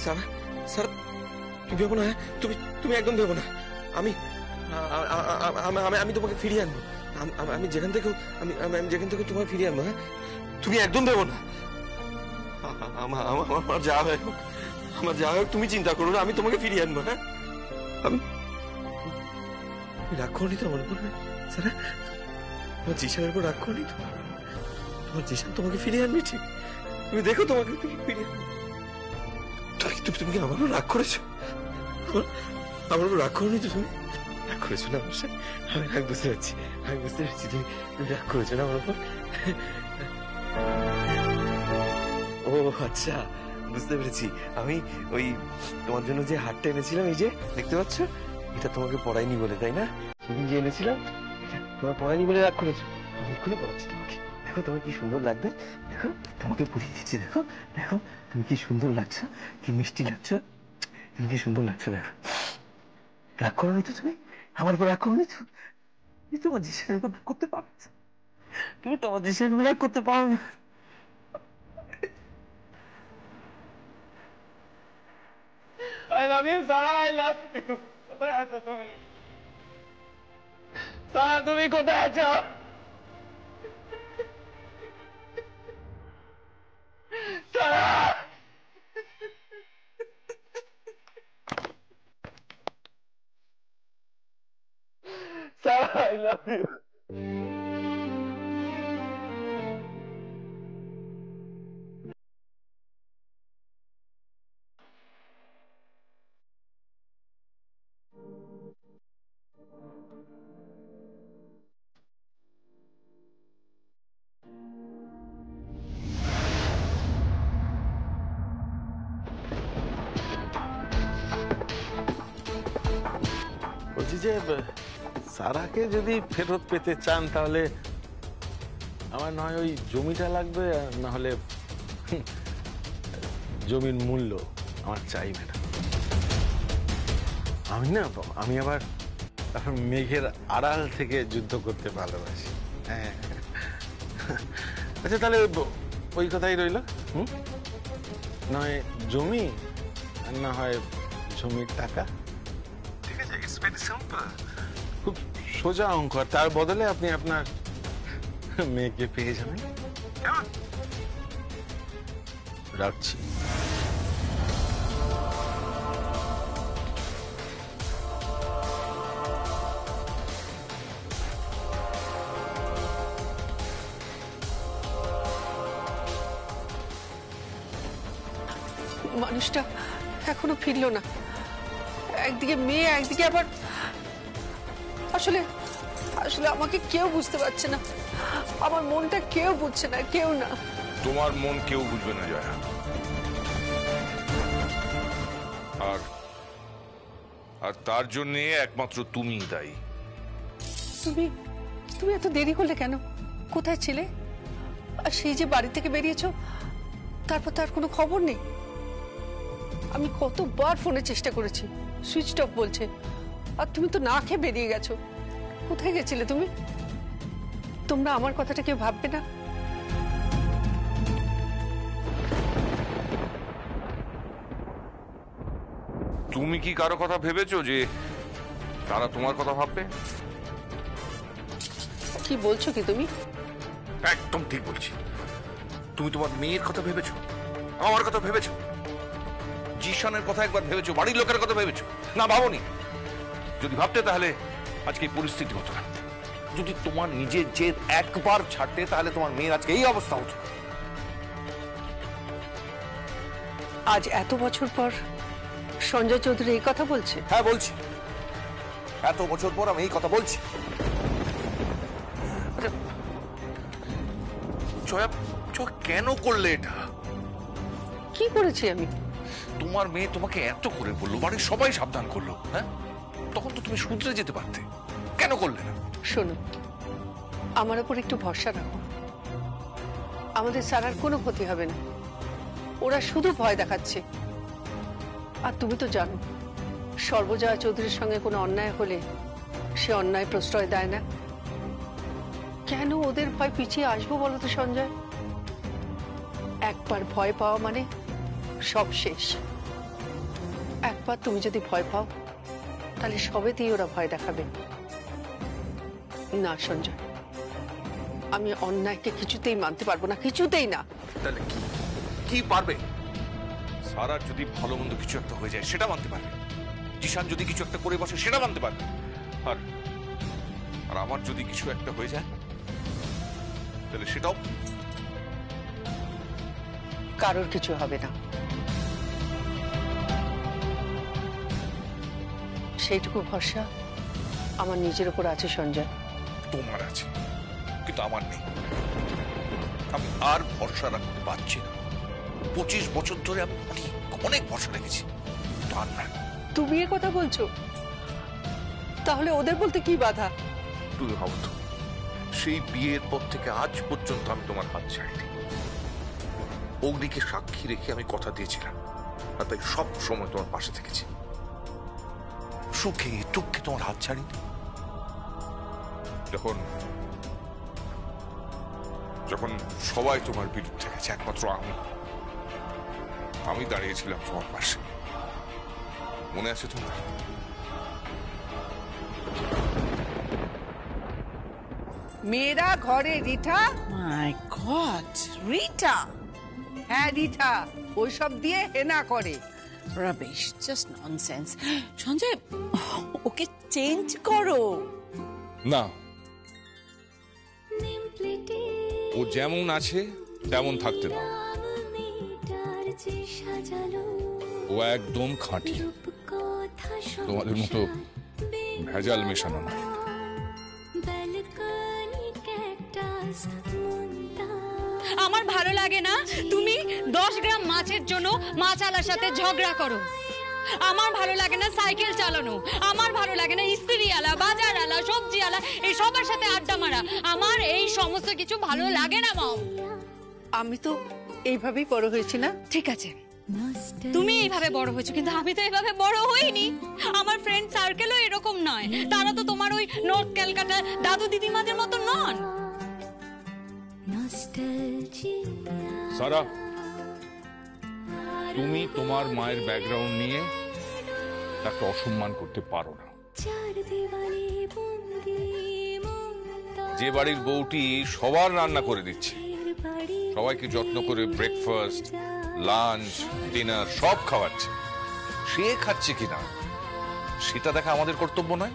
সারা সারা তুমি ভেবো না, তুমি তুমি একদম ভেবো না। আমি আমি তোমাকে ফিরিয়ে আনবো। আমি যেখান থেকে তোমায় ফিরিয়ে আনবো। হ্যাঁ, তুমি একদম ভেবো না। আমার যা হয় হোক, তুমি চিন্তা করো না, আমি তোমাকে ফিরিয়ে আনবো। হ্যাঁ, আমি রাগ করনি তো আমার উপর? সারা তোমার জিশানের উপর রাগ করনি তো? তোমার জিশান তোমাকে ফিরিয়ে আনবে ঠিক। তুমি দেখো তোমাকে ফিরিয়ে আনবে। তুমি কি আমার উপর রাগ করেছো? আমার উপর রাগ করনি তো? তুমি রাগ করেছো না আমার সাথে? আমি রাগ বুঝতে পারছি, তুমি রাগ করেছো না আমার উপর? ও আচ্ছা, বুঝতে পেরেছি। আমি ওই তোমার জন্য যে হারটা এনেছিলাম, এই যে দেখতে পাচ্ছ, এটা তোমাকে পড়াইনি বলে, তাই না? সেদিন যে এনেছিলাম তোমার পড়াইনি বলে রাগ করেছো। আমি খুলে পড়াচ্ছি তোমাকে। দেখো তোমার কি সুন্দর লাগবে, দেখো তোমাকে পড়িয়ে দিচ্ছি। দেখো দেখো তুমি কি সুন্দর লাগছো, কি মিষ্টি লাগছো, তুমি কি সুন্দর লাগছো। দেখো, রাগ করোনি তো তুমি আমার উপর? রাগ করোনি তো? তোমার জিনিসের উপর রাগ করতে পারো? তুমি তোমার জিনিসের উপর রাগ করতে পারো না? I love you, Sarah. I love you. কোথায় আছো তুমি? Sarah, তুমি কোথায় আছো? Sarah! Sarah, I love you. বলছি যে সারাকে যদি ফেরত পেতে চান তাহলে আমার নয় ওই জমিটা লাগবে, না হলে জমির মূল্য আমার চাই ম্যাডাম। আমি আবার মেঘের আড়াল থেকে যুদ্ধ করতে ভালোবাসি। হ্যাঁ, আচ্ছা তাহলে ওই কথাই রইল। নয় জমি, আর না হয় জমির টাকা। ঠিক আছে, ইটস ভেরি সিম্পল, খুব সোজা অঙ্ক। তার বদলে আপনি আপনার মেয়েকে পেয়ে যাবেন। কেমন? রাখছি। মানুষটা এখনো ফিরলো না। একদিকে মেয়ে, একদিকে আবার আসলে আসলে আমাকে কেউ বুঝতে পারছে না। আমার মনটা কেউ বুঝছে না, কেউ না। তোমার মন কেউ বুঝবে না জয়া। আর আর তার জন্য একমাত্র তুমিই দায়ী। তুমি তুমি এত দেরি করলে কেন? কোথায় ছিলে? আর সেই যে বাড়ি থেকে বেরিয়েছো, তারপর তার কোনো খবর নেই। আমি কতবার ফোনে চেষ্টা করেছি, সুইচ অফ বলছে। আর তুমি তো না খেয়ে বেরিয়ে গেছো। কোথায় গেছিলে তুমি? তোমরা আমার কথাটা কেউ ভাববে না? তুমি কি কারো কথা ভেবেছো যে তারা তোমার কথা ভাববে? কি বলছো কি তুমি? একদম ঠিক বলছি। তুমি তোমার মেয়ের কথা ভেবেছো, আমার কথা ভেবেছো, জিশানের কথা একবার ভেবেছো, বাড়ির লোকের কথা ভেবেছো? না, ভাবোনি। যদি ভাবতে তাহলে আজকে এই পরিস্থিতি হতো না। যদি তোমার নিজের জেদ একবার ছাড়তে তাহলে তোমার মেয়ের আজকে এই অবস্থা হতো। আজ এত বছর পর সঞ্জয় চৌধুরী এই কথা বলছে? হ্যাঁ বলছি, এত বছর পর আমি এই কথা বলছি। জয়া, কেন করলে এটা? কি করেছি আমি? তোমার মেয়ে তোমাকে এত করে বললো, বাড়ির সবাই সাবধান করলো, হ্যাঁ, তখন তো তুমি শুধরে যেতে পারতে। কেন করলে না? শোনো, আমার উপর একটু ভরসা রাখো। আমাদের সারার কোনো ক্ষতি হবে না। ওরা শুধু ভয় দেখাচ্ছে। আর তুমি তো জানো, সর্বজয়া চৌধুরীর সঙ্গে কোনো অন্যায় হলে সে অন্যায় প্রশ্রয় দেয় না। কেন ওদের ভয় পিছিয়ে আসবো বলো তো সঞ্জয়? একবার ভয় পাওয়া মানে সব শেষ। একবার তুমি যদি ভয় পাও তাহলে সবেতেই ওরা ভয় দেখাবে। না সঞ্জয়, আমি অন্যায়কে কিছুতেই মানতে পারবো না, কিছুতেই না। তাহলে কি কি পারবে? সারার যদি ভালো মন্দ কিছু একটা হয়ে যায় সেটা মানতে পারবে, জিশান যদি কিছু একটা করে বসে সেটা মানতে পারবে, আর আর আমার যদি কিছু একটা হয়ে যায় তাহলে সেটাও। কারোর কিছু হবে না, সেইটুকু ভরসা আমার নিজের উপর আছে সঞ্জয়। তোমার আছে, কিন্তু আমার নেই। আমি আর ভরসা রাখতে পারছি না। 25 বছর ধরে আমি অনেক ভরসা রেখেছি, আর না। তুমি এ কথা বলছো, তাহলে ওদের বলতে কি বাধা? তুমি ভাবো তো, সেই বিয়ের পর থেকে আজ পর্যন্ত আমি তোমার হাত ছাড়িনি। অগ্নিকে সাক্ষী রেখে আমি কথা দিয়েছিলাম, আর তাই সব সময় তোমার পাশে থেকেছি। সুখে দুঃখে তোমার হাত ছাড়িনি। যখন যখন সবাই তোমার বিরুদ্ধে গেছে, একমাত্র আমি দাঁড়িয়েছিলাম তোমার পাশে। মনে আছে তোমার? মেয়েরা ঘরে রিঠা। মাই গড, রিটা! হ্যাঁ রিঠা, ওইসব দিয়ে হেনা করে। Rubbish, just nonsense. সঞ্জয়, ওকে চেঞ্জ করো। না, ও যেমন আছে তেমন থাকতে দাও। ও একদম খাঁটি, তোমাদের মতো ভেজাল মেশানো না। আমার ভালো লাগে না তুমি 10 গ্রাম মাছের জন্য মাছওয়ালার সাথে ঝগড়া করো। আমার ভালো লাগে না সাইকেল চালানো। আমার ভালো লাগে না ইস্ত্রিওয়ালা, বাজারওয়ালা, সবজিওয়ালা এই সবার সাথে আড্ডা মারা। আমার এই সমস্ত কিছু ভালো লাগে না মম। আমি তো এইভাবেই বড় হয়েছি না? ঠিক আছে, তুমি এইভাবে বড় হয়েছো, কিন্তু আমি তো এইভাবে বড় হইনি। আমার ফ্রেন্ড সার্কেলও এরকম নয়। তারা তো তোমার ওই নর্থ ক্যালকাটার দাদু দিদিমাদের মতো নন। সারা, তুমি তোমার মায়ের ব্যাকগ্রাউন্ড নিয়ে তাকে অসম্মান করতে পারো না। যে বাড়ির বউটি সবার রান্না করে দিচ্ছে, সবাইকে যত্ন করে ব্রেকফাস্ট, লাঞ্চ, ডিনার সব খাওয়াচ্ছে, সে খাচ্ছে কিনা সেটা দেখা আমাদের কর্তব্য নয়?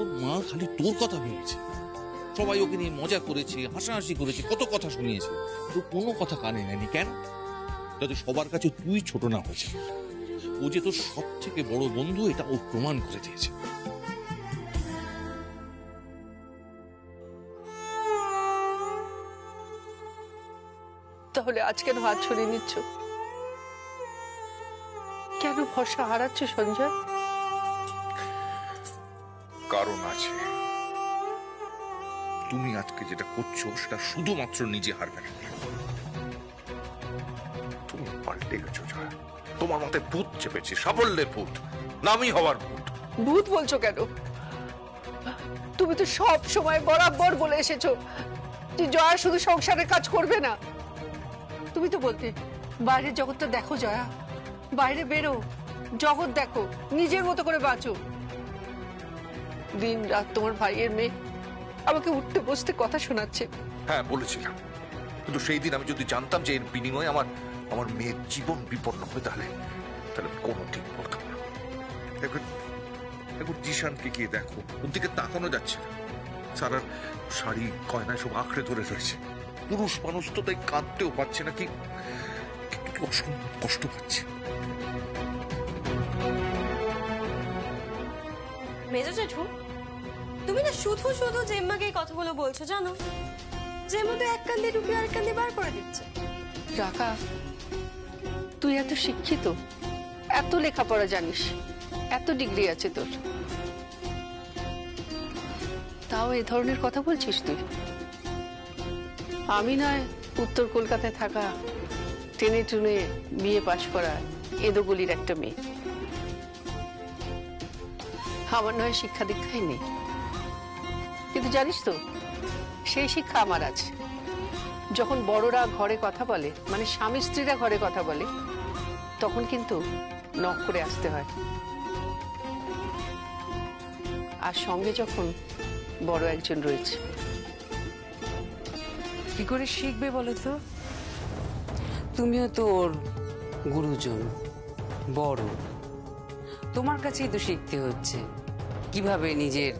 ওর মা খালি তোর কথা ভেবেছে, সবাই ওকে নিয়ে মজা করেছে, হাসাহাসি করেছে, কত কথা শুনিয়েছে, তো কোনো কথা কানে নেয়নি। কেন? যাতে সবার কাছে তুই ছোট না হয়েছে। ও যে তোর সব থেকে বড় বন্ধু, এটা ও প্রমাণ করে দিয়েছে। তাহলে আজ কেন হাত ছড়িয়ে নিচ্ছ? কেন ভরসা হারাচ্ছ সঞ্জয়? কারণ আছে। তুমি আজকে যেটা করছো সেটা শুধুমাত্র নিজে হারবে না, তুমি পাল্টে গেছো জয়া। তোমার মাথায় ভূত চেপেছে, সাফল্যের ভূত, নামি হওয়ার ভূত। ভূত বলছো কেন? তুমি তো সব সময় বরাবর বলে এসেছো যে জয়া শুধু সংসারের কাজ করবে না। তুমি তো বলতে বাইরের জগৎটা দেখো জয়া, বাইরে বেরো, জগৎ দেখো, নিজের মতো করে বাঁচো। দিন রাত তোমার ভাইয়ের মেয়ে আমাকে উঠতে বসতে কথা শোনাচ্ছে। হ্যাঁ বলেছিলাম, কিন্তু সেই দিন আমি যদি জানতাম যে এর বিনিময়ে আমার মেয়ের জীবন বিপন্ন হবে, তাহলে কোনো ঠিক বলতাম না। এখন জিশানকে গিয়ে দেখো, ওর দিকে তাকানো যাচ্ছে না। সারার শাড়ি গয়নায় সব আঁকড়ে ধরে রয়েছে। পুরুষ মানুষ তো তাই কাঁদতেও পারছে না, কি অসম্ভব কষ্ট পাচ্ছে। মেজো জেঠু, তুমি না শুধু শুধু জেম্মাকে এই কথাগুলো বলছো, জানো? জেম্মা তো এক কান দিয়ে ঢুকে আরেক কান দিয়ে বার করে দিচ্ছে। রাকা, তুই এত শিক্ষিত, এত লেখাপড়া জানিস, এত ডিগ্রি আছে তোর, তাও এ ধরনের কথা বলছিস তুই? আমি নয় উত্তর কলকাতায় থাকা, টেনে টুনে বিয়ে পাশ করা এদোগলির একটা মেয়ে, আমার নয় শিক্ষা দীক্ষাই নেই, কিন্তু জানিস তো সেই শিক্ষা আমার আছে। যখন বড়রা ঘরে কথা বলে, মানে স্বামী স্ত্রীরা ঘরে কথা বলে, তখন কিন্তু নক করে আসতে হয়। আর সঙ্গে যখন বড় একজন রয়েছে। কি করে শিখবে বলো তো? তুমিও তো ওর গুরুজন, বড়, তোমার কাছেই তো শিখতে হচ্ছে কিভাবে নিজের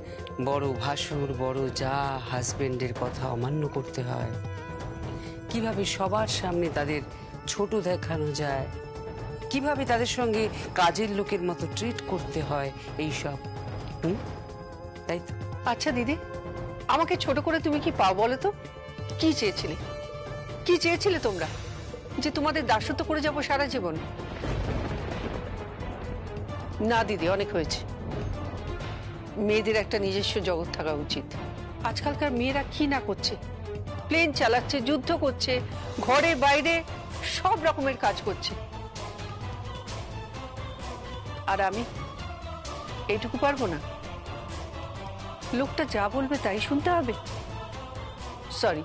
বড় ভাসুর, বড় যা, হাজবেন্ডের কথা অমান্য করতে হয়, কিভাবে সবার সামনে তাদের ছোট দেখানো যায়, কিভাবে তাদের সঙ্গে কাজের লোকের মতো ট্রিট করতে হয়, এই সব। তাই তো? আচ্ছা দিদি, আমাকে ছোট করে তুমি কি পাও বলো তো? কি চেয়েছিলে? কি চেয়েছিলে তোমরা? যে তোমাদের দাসত্ব করে যাব সারা জীবন? না দিদি, অনেক হয়েছে। মেয়েদের একটা নিজস্ব জগৎ থাকা উচিত। আজকালকার মেয়েরা কি না করছে, প্লেন চালাচ্ছে, যুদ্ধ করছে, ঘরে বাইরে সব রকমের কাজ করছে। আর আমি এইটুকু পারবো না? লোকটা যা বলবে তাই শুনতে হবে? সরি,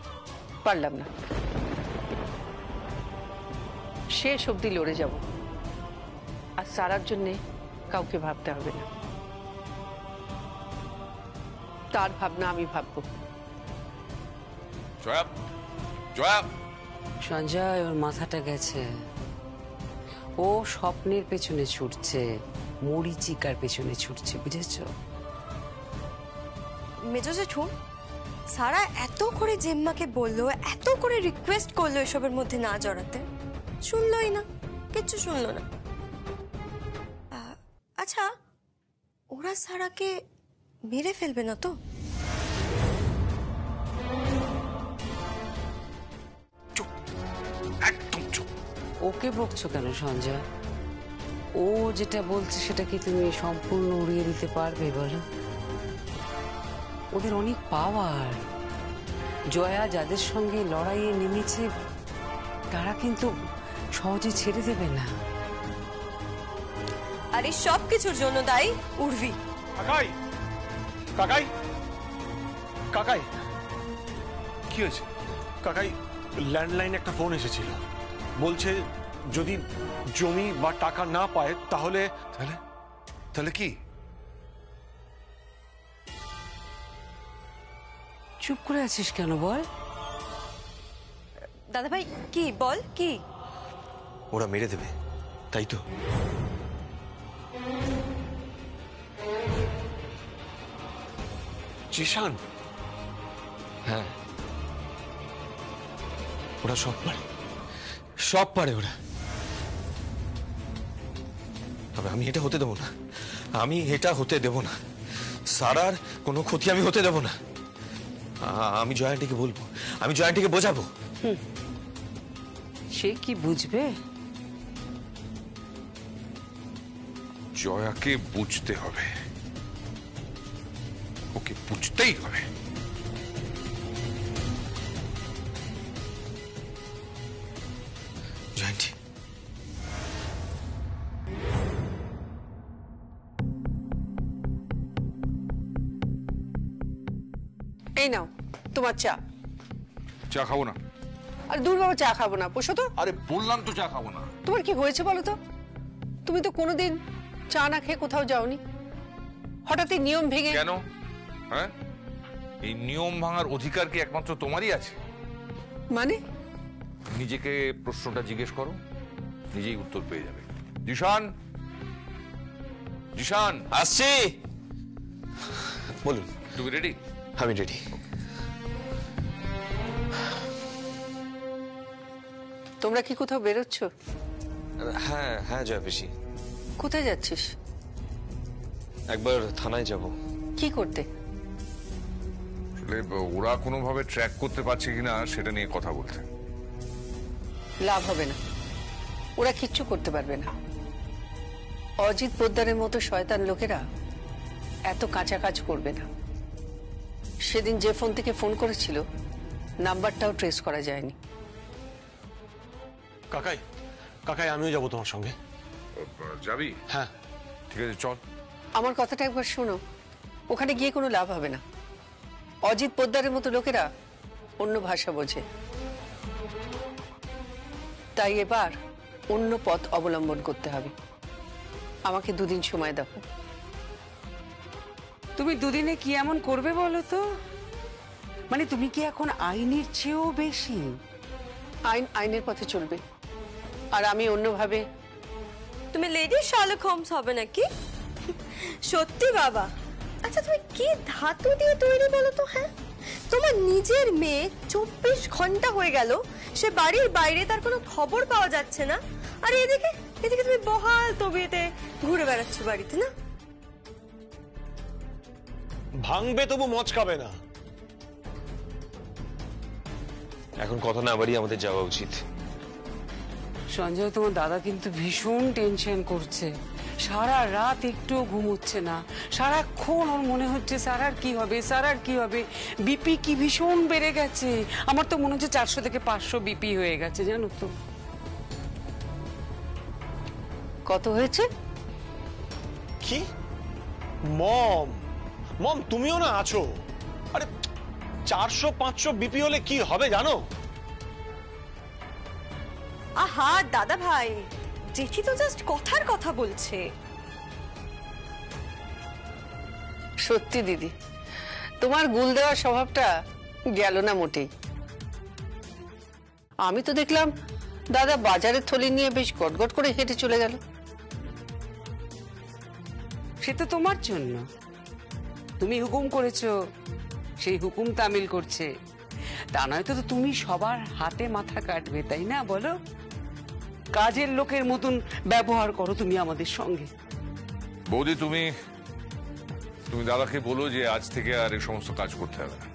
পারলাম না। শেষ অবধি লড়ে যাব। আর সারার জন্যে কাউকে ভাবতে হবে না, তার ভাবনা আমি ভাববো। জয়া, জয়া, সঞ্জয়, ওর মাথাটা গেছে। ও স্বপ্নের পেছনে ছুটছে, মরিচিকার পেছনে ছুটছে, বুঝেছ? মেজো জেঠু, সারা এত করে জেম্মাকে বললো, এত করে রিকোয়েস্ট করলো এসবের মধ্যে না জড়াতে, শুনলোই না, কিচ্ছু শুনলো না। আচ্ছা, ওরা সারাকে মেরে ফেলবে না তো? চুপ, একদম চুপ। ওকে বকছো কেন সঞ্জয়? ও যেটা বলছে সেটা কি তুমি সম্পূর্ণ উড়িয়ে দিতে পারবে বলো? ওদের অনেক পাওয়ার। জয়া যাদের সঙ্গে লড়াইয়ে নেমেছে তারা কিন্তু সহজে ছেড়ে দেবে না। আর এই সব কিছুর জন্য দায়ী উর্বি। কাকাই, কাকাই, কাকাই, কি হয়েছে? কাকাই, ল্যান্ডলাইনে একটা ফোন এসেছিল, বলছে যদি জমি বা টাকা না পায় তাহলে। তাহলে তাহলে কি? চুপ করে আছিস কেন বল? দাদা ভাই, কি বল? কি? ওরা মেরে দেবে, তাই তো? জিশান? হ্যাঁ, ওরা সব পারে, সব পারে ওরা। তবে আমি এটা হতে দেবো না, আমি এটা হতে দেব না। সারার কোনো ক্ষতি আমি হতে দেব না। আমি জয়ান্টিকে বলবো, আমি জয়ান্টিকে বোঝাবো। সে কি বুঝবে? জয়াকে বুঝতে হবে, ওকে বুঝতেই হবে। জয়ান্টি, এই নাও তোমার চা। চা খাবো না। আর দূর বাবা, চা খাবো না, বসো তো। আরে বললাম তো চা খাবো না। তোমার কি হয়েছে বলো তো? তুমি তো কোনোদিন চা না খেয়ে কোথাও যাওনি, হঠাৎই নিয়ম ভেঙে। কেন? হ্যাঁ, এই নিয়ম ভাঙার অধিকার কি একমাত্র তোমারই আছে? মানে? নিজেকে প্রশ্নটা জিজ্ঞেস করো, নিজেই উত্তর পেয়ে যাবে। জিশান, জিশান, আসছি। বলুন। তুমি রেডি? আমি রেডি। তোমরা কি কোথাও বেরোচ্ছ? হ্যাঁ হ্যাঁ জয়া পিসি। কোথায় যাচ্ছিস? একবার থানায় যাব। কি করতে? ওরা কোনোভাবে ট্র্যাক করতে পারছে কিনা সেটা নিয়ে কথা বলতে। লাভ হবে না, ওরা কিচ্ছু করতে পারবে না। অজিত পোদ্দারের মতো শয়তান লোকেরা এত কাঁচা কাজ করবে না। সেদিন যে ফোন থেকে ফোন করেছিল নাম্বারটাও ট্রেস করা যায়নি। কাকাই, কাকাই, আমিও যাবো তোমার সঙ্গে। যাবি? হ্যাঁ। ঠিক আছে, চল। আমার কথাটা একবার শোনো, ওখানে গিয়ে কোনো লাভ হবে না। অজিত পোদ্দারের মতো লোকেরা অন্য ভাষা বোঝে। তাই এবার অন্য পথ অবলম্বন করতে হবে। আমাকে 2 দিন সময় দাও। তুমি দুদিনে কি এমন করবে বলো তো? মানে তুমি কি এখন আইনের চেয়েও বেশি? আইন আইনের পথে চলবে, আর আমি অন্যভাবে। তুমি লেডি শার্লক হোমস হবে নাকি? সত্যি বাবা। আচ্ছা তুমি কি ধাতু দিয়ে তৈরি বলো তো? হ্যাঁ, তোমার নিজের মেয়ে 24 ঘন্টা হয়ে গেল সে বাড়ির বাইরে, তার কোনো খবর পাওয়া যাচ্ছে না, আর এদিকে এদিকে তুমি বহাল তবিয়েতে ঘুরে বেড়াচ্ছ বাড়িতে, না? ভাঙবে তবু মচকাবে না। এখন কথা না বাড়িয়ে আমাদের যাওয়া উচিত। সঞ্জয়, তোমার দাদা কিন্তু ভীষণ টেনশন করছে, সারা রাত একটুও ঘুমোচ্ছে না, সারাক্ষণ ওর মনে হচ্ছে সারার কি হবে, সারার কি হবে। বিপি কি ভীষণ বেড়ে গেছে, আমার তো মনে হচ্ছে 400 থেকে 500 বিপি হয়ে গেছে, জানো তো? কত হয়েছে? কি মম, মম তুমিও না আছো? আরে 400-500 বিপি হলে কি হবে জানো? আহা দাদা ভাই, জেঠি তো জাস্ট কথার কথা বলছে। সত্যি দিদি, তোমার গুল দেওয়ার স্বভাবটা গেল না মোটেই। আমি তো দেখলাম দাদা বাজারের থলি নিয়ে বেশ গটগট করে হেঁটে চলে গেল। সে তো তোমার জন্য, তুমি হুকুম করেছো, সেই হুকুম তামিল করছে। তা নয় তো তুমি সবার হাতে মাথা কাটবে, তাই না? বলো, কাজের লোকের মতন ব্যবহার করো তুমি আমাদের সঙ্গে। বৌদি, তুমি দাদাকে বলো যে আজ থেকে আর এই সমস্ত কাজ করতে হবে না।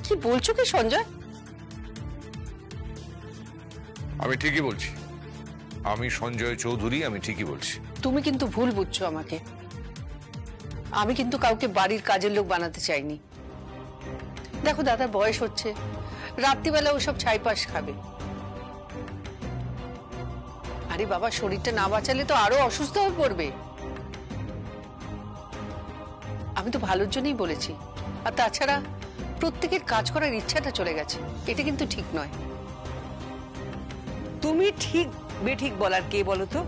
কি বলছো কি সঞ্জয়? আমি ঠিকই বলছি, আমি সঞ্জয় চৌধুরী, আমি ঠিকই বলছি। তুমি কিন্তু ভুল বুঝছো আমাকে। আমি কিন্তু কাউকে বাড়ির কাজের লোক বানাতে চাইনি। দেখো দাদার বয়স হচ্ছে, রাত্রিবেলা ওসব ছাইপাশ খাবে। আরে বাবা, শরীরটা না বাঁচালে তো আরো অসুস্থ হয়ে পড়বে। আমি তো ভালোর জন্যই বলেছি। আর তাছাড়া প্রত্যেকের কাজ করার ইচ্ছাটা চলে গেছে, এটা কিন্তু ঠিক নয়। তুমি ঠিক বেঠিক বলার কে বলো তো?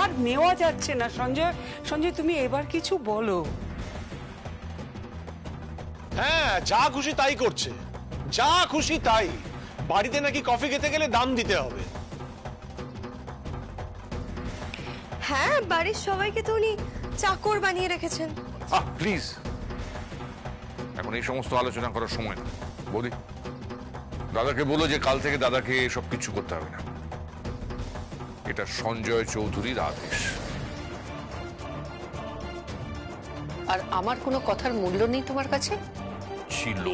আর নেওয়া যাচ্ছে না সঞ্জয়। সঞ্জয়, তুমি এবার কিছু বলো। হ্যাঁ, যা খুশি তাই করছে, যা খুশি তাই। বাড়িতে নাকি কফি খেতে গেলে দাম দিতে হবে। হ্যাঁ, বাড়ির সবাইকে তো উনি চাকর বানিয়ে রেখেছেন। প্লিজ, এখন এই সমস্ত আলোচনা করার সময় না। বৌদি, দাদাকে বলো যে কাল থেকে দাদাকে সব কিছু করতে হবে না, এটা সঞ্জয় চৌধুরীর আদেশ। আর আমার কোনো কথার মূল্য নেই তোমার কাছে? ছিল।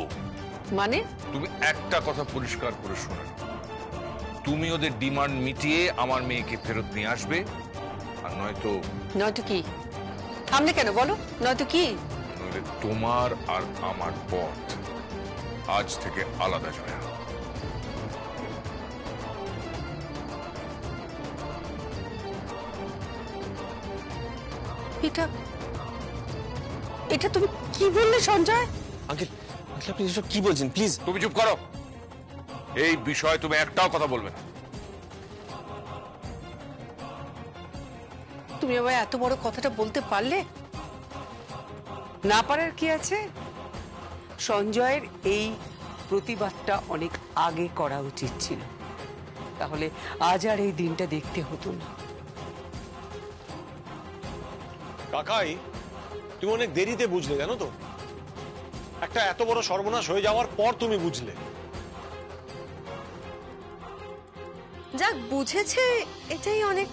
মানে? তুমি একটা কথা পরিষ্কার করে শোনো, তুমি ওদের ডিমান্ড মিটিয়ে আমার মেয়েকে ফেরত নিয়ে আসবে, আর নয়তো কি? থামলে কেন বলো, নয়তো কি? নইলে তোমার আর আমার পথ আজ থেকে আলাদা জয়া। এটা তুমি কি বললে সঞ্জয়? আঙ্কেল, আপনি এসব কি বলছেন? প্লিজ তুমি চুপ করো, এই বিষয়ে তুমি একটাও কথা বলবে না। তুমি আবার এত বড় কথাটা বলতে পারলে? না পারার কি আছে? সঞ্জয়ের এই প্রতিবাদটা অনেক আগে করা উচিত ছিল, তাহলে আজ আর এই দিনটা দেখতে হতো না। কাকাই, তুমি অনেক দেরিতে বুঝলে, জানো তো? একটা এত বড় সর্বনাশ হয়ে যাওয়ার পর তুমি বুঝলে। যাক, বুঝেছে এটাই অনেক।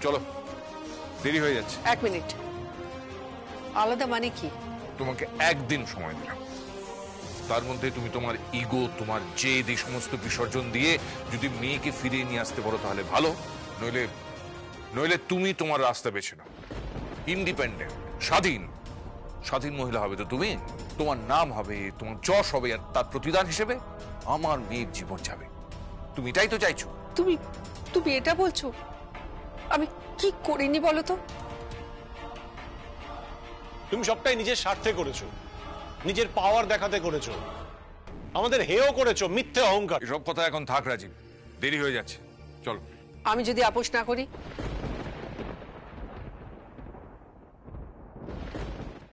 চলো, দেরি হয়ে যাচ্ছে। 1 মিনিট। আলাদা মানে কি? তোমাকে একদিন সময় দিলাম, তার মধ্যে তুমি তোমার ইগো, তোমার জেদ, এই সমস্ত বিসর্জন দিয়ে যদি মেয়েকে ফিরিয়ে নিয়ে আসতে পারো তাহলে ভালো, নইলে তুমি তোমার রাস্তা বেছে নাও। ইন্ডিপেন্ডেন্ট, স্বাধীন মহিলা হবে তো তুমি। তোমার নাম হবে, তোমার যশ হবে, আর তার প্রতিদান হিসেবে আমার মেয়ের জীবন যাবে। তুমি এটাই তো চাইছো। তুমি এটা বলছো? আমি কি করিনি বলো তো? তুমি সবটাই নিজের স্বার্থে করেছো, নিজের পাওয়ার দেখাতে করেছো। আমাদের হেয় করেছো, মিথ্যে অহংকার। এসব কথা এখন থাক রাজীব, দেরি হয়ে যাচ্ছে, চলো। আমি যদি আপোষ না করি